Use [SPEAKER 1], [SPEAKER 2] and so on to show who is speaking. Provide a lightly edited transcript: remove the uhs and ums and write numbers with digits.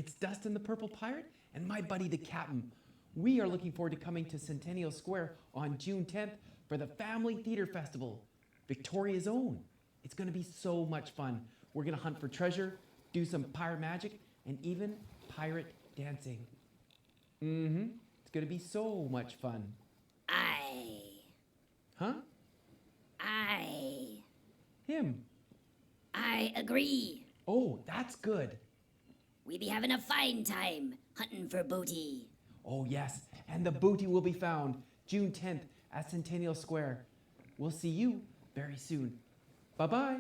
[SPEAKER 1] it's Dustin the Purple Pirate and my buddy the Captain. We are looking forward to coming to Centennial Square on June 10th for the Family Theater Festival, Victoria's own. It's going to be so much fun. We're going to hunt for treasure, do some pirate magic, and even pirate dancing. It's going to be so much fun. Huh? Him.
[SPEAKER 2] I agree.
[SPEAKER 1] Oh, that's good.
[SPEAKER 2] We be having a fine time hunting for booty.
[SPEAKER 1] Oh, yes, and the booty will be found June 10th at Centennial Square. We'll see you very soon. Bye-bye.